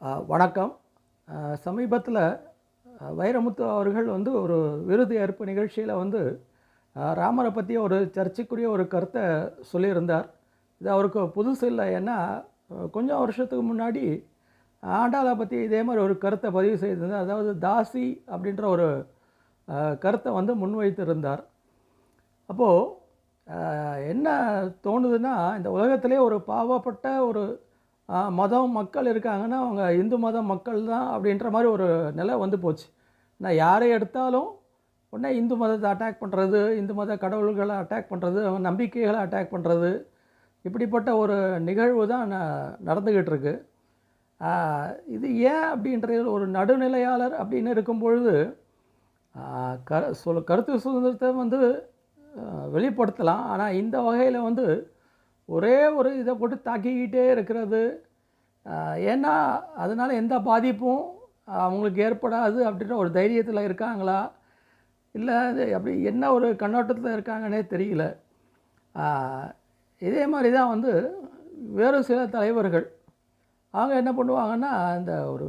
வணக்கம். சமீபத்தில் வைரமுத்து அவர்கள் வந்து ஒரு விருது ஏற்பு நிகழ்ச்சியில் வந்து ராமரை பற்றி ஒரு சர்ச்சைக்குரிய ஒரு கருத்தை சொல்லியிருந்தார். இது அவருக்கு புதுசு இல்லை. ஏன்னா கொஞ்சம் வருஷத்துக்கு முன்னாடி ஆண்டாளை பற்றி இதே மாதிரி ஒரு கருத்தை பதிவு செய்திருந்தார். அதாவது தாசி அப்படின்ற ஒரு கருத்தை வந்து முன்வைத்திருந்தார். அப்போது என்ன தோணுதுன்னா, இந்த உலகத்திலே ஒரு பாவப்பட்ட ஒரு மதம் மக்கள் இருக்காங்கன்னா அவங்க இந்து மத மக்கள் தான் அப்படின்ற மாதிரி ஒரு நிலை வந்து போச்சு. நான் யாரை எடுத்தாலும் உடனே இந்து மதத்தை அட்டாக் பண்ணுறது, இந்து மத கடவுள்களை அட்டாக் பண்ணுறது, அவங்க நம்பிக்கைகளை அட்டாக் பண்ணுறது, இப்படிப்பட்ட ஒரு நிகழ்வு தான் நடந்துக்கிட்டு இருக்கு. இது ஏன் அப்படின்றது ஒரு நடுநிலையாளர் அப்படின்னு இருக்கும் பொழுது கருத்து சுதந்திரத்தை வந்து வெளிப்படுத்தலாம். ஆனால் இந்த வகையில் வந்து ஒரே ஒரு இதை போட்டு தாக்கிக்கிட்டே இருக்கிறது, ஏன்னா அதனால் எந்த பாதிப்பும் அவங்களுக்கு ஏற்படாது அப்படின்ற ஒரு தைரியத்தில் இருக்காங்களா, இல்லை அப்படி என்ன ஒரு கண்ணோட்டத்தில் இருக்காங்கன்னே தெரியல. இதே மாதிரி தான் வந்து வேறு சில தலைவர்கள் அவங்க என்ன பண்ணுவாங்கன்னா, இந்த ஒரு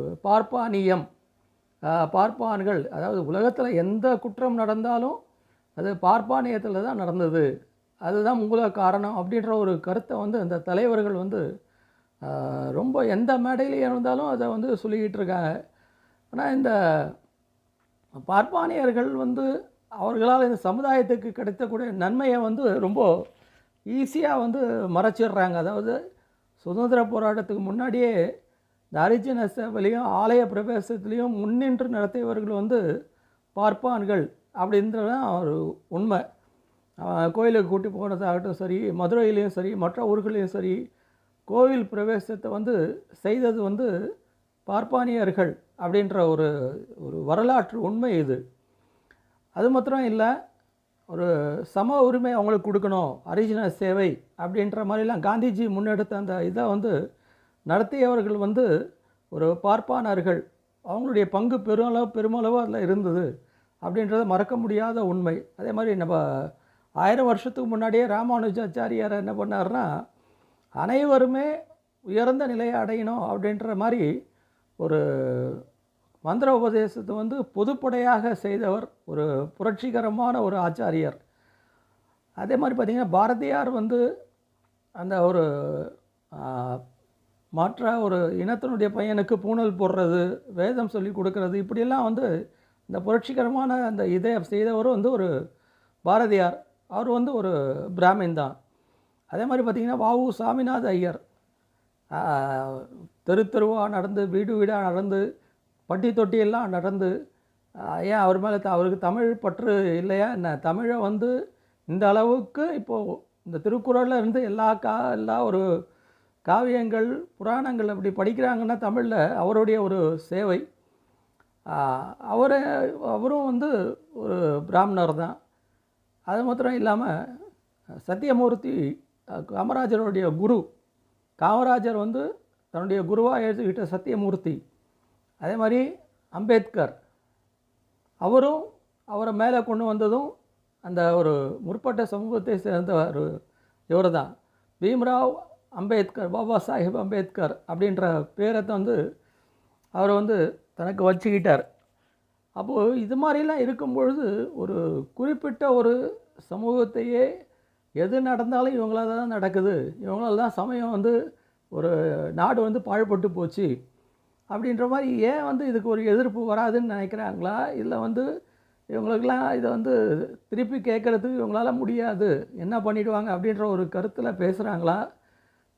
பார்ப்பான்கள், அதாவது உலகத்தில் எந்த குற்றம் நடந்தாலும் அது பார்ப்பானியத்தில் தான் நடந்தது, அதுதான் மூல காரணம் அப்படின்ற ஒரு கருத்தை வந்து அந்த தலைவர்கள் வந்து ரொம்ப எந்த மேடையிலையும் இருந்தாலும் அதை வந்து சொல்லிக்கிட்டு இருக்காங்க. ஆனால் இந்த பார்ப்பானியர்கள் வந்து அவர்களால் இந்த சமுதாயத்துக்கு கிடைத்தக்கூடிய நன்மையை வந்து ரொம்ப ஈஸியாக வந்து மறைச்சிடுறாங்க. அதாவது சுதந்திர போராட்டத்துக்கு முன்னாடியே இந்த ஹரிஜன சேவையிலையும் ஆலய பிரவேசத்துலேயும் முன்னின்று நடத்தியவர்கள் வந்து பார்ப்பான்கள் அப்படின்றதான் ஒரு உண்மை. கோயிலுக்கு கூட்டி போனதாகட்டும் சரி, மதுரையிலையும் சரி, மற்ற ஊர்களையும் சரி, கோவில் பிரவேசத்தை வந்து செய்தது வந்து பார்ப்பானியர்கள் அப்படின்ற ஒரு ஒரு வரலாற்று உண்மை இது. அது மாத்திரம் இல்லை, ஒரு சம உரிமை அவங்களுக்கு கொடுக்கணும், ஹரிஜன சேவை அப்படின்ற மாதிரிலாம் காந்திஜி முன்னெடுத்த அந்த இதை வந்து நடத்தியவர்கள் வந்து ஒரு பார்ப்பானர்கள், அவங்களுடைய பங்கு பெருமளவு அதில் இருந்தது அப்படின்றத மறக்க முடியாத உண்மை. அதே மாதிரி நம்ம 1000 வருஷத்துக்கு முன்னாடியே ராமானுஜாச்சாரியார் என்ன பண்ணார்னா, அனைவருமே உயர்ந்த நிலையை அடையணும் அப்படின்ற மாதிரி ஒரு மந்திர உபதேசத்தை வந்து பொதுப்படையாக செய்தவர், ஒரு புரட்சிகரமான ஒரு ஆச்சாரியர். அதே மாதிரி பார்த்திங்கன்னா பாரதியார் வந்து அந்த ஒரு மற்ற ஒரு இனத்தினுடைய பையனுக்கு பூணல் போடுறது, வேதம் சொல்லி கொடுக்கறது, இப்படியெல்லாம் வந்து இந்த புரட்சிகரமான அந்த இதை செய்தவர் வந்து ஒரு பாரதியார். அவர் வந்து ஒரு பிராமின் தான். அதே மாதிரி பார்த்திங்கன்னா வ.உ. சாமிநாத ஐயர் தெருவாக நடந்து, வீடு வீடாக நடந்து, பட்டி தொட்டியெல்லாம் நடந்து, ஏன் அவர் மேலே அவருக்கு தமிழ் பற்று இல்லையா என்ன? தமிழை வந்து இந்த அளவுக்கு இப்போது இந்த திருக்குறளில் இருந்து எல்லா ஒரு காவியங்கள் புராணங்கள் அப்படி படிக்கிறாங்கன்னா தமிழில் அவருடைய ஒரு சேவை. அவரும் வந்து ஒரு பிராமணர் தான். அது மாத்திரம் இல்லாமல் சத்தியமூர்த்தி காமராஜருடைய குரு, காமராஜர் வந்து தன்னுடைய குருவாக எழுதிக்கிட்ட சத்தியமூர்த்தி. அதே மாதிரி அம்பேத்கர், அவரும் அவரை மேலே கொண்டு வந்ததும் அந்த ஒரு முற்பட்ட சமூகத்தை சேர்ந்த ஒரு இவர் தான். பீம்ராவ் அம்பேத்கர், பாபா சாஹேப் அம்பேத்கர் அப்படின்ற பேரை வந்து அவர் வந்து தனக்கு வச்சுக்கிட்டார். அப்போது இது மாதிரிலாம் இருக்கும்பொழுது ஒரு குறிப்பிட்ட ஒரு சமூகத்தையே எது நடந்தாலும் இவங்களால தான் நடக்குது, இவங்களால தான் சமயம் வந்து ஒரு நாடு வந்து பாழ்பட்டு போச்சு அப்படின்ற மாதிரி ஏன் வந்து இதுக்கு ஒரு எதிர்ப்பு வராதுன்னு நினைக்கிறாங்களா, இல்லை வந்து இவங்களுக்கெல்லாம் இதை வந்து திருப்பி கேட்குறதுக்கு இவங்களால முடியாது, என்ன பண்ணிவிடுவாங்க அப்படின்ற ஒரு கருத்தில் பேசுகிறாங்களா?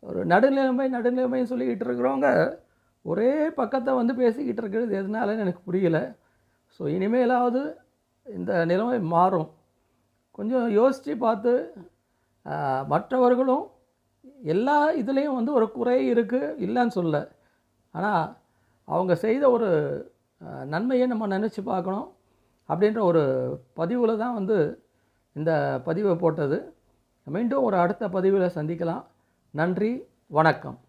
ஒரு நடுநிலைமைன்னு சொல்லிக்கிட்டு இருக்கிறவங்க ஒரே பக்கத்தை வந்து பேசிக்கிட்டு இருக்கிறது எதனாலன்னு எனக்கு புரியல. ஸோ இனிமேலாவது இந்த நிலைமை மாறும். கொஞ்சம் யோசித்து பார்த்து, மற்றவர்களும் எல்லா இதுலேயும் வந்து ஒரு குறை இருக்குது, இல்லைன்னு சொல்ல, ஆனால் அவங்க செய்த ஒரு நன்மையை நம்ம நினச்சி பார்க்கணும் அப்படின்ற ஒரு பதிவில் தான் வந்து இந்த பதிவை போட்டது. மீண்டும் ஒரு அடுத்த பதிவில் சந்திக்கலாம். நன்றி, வணக்கம்.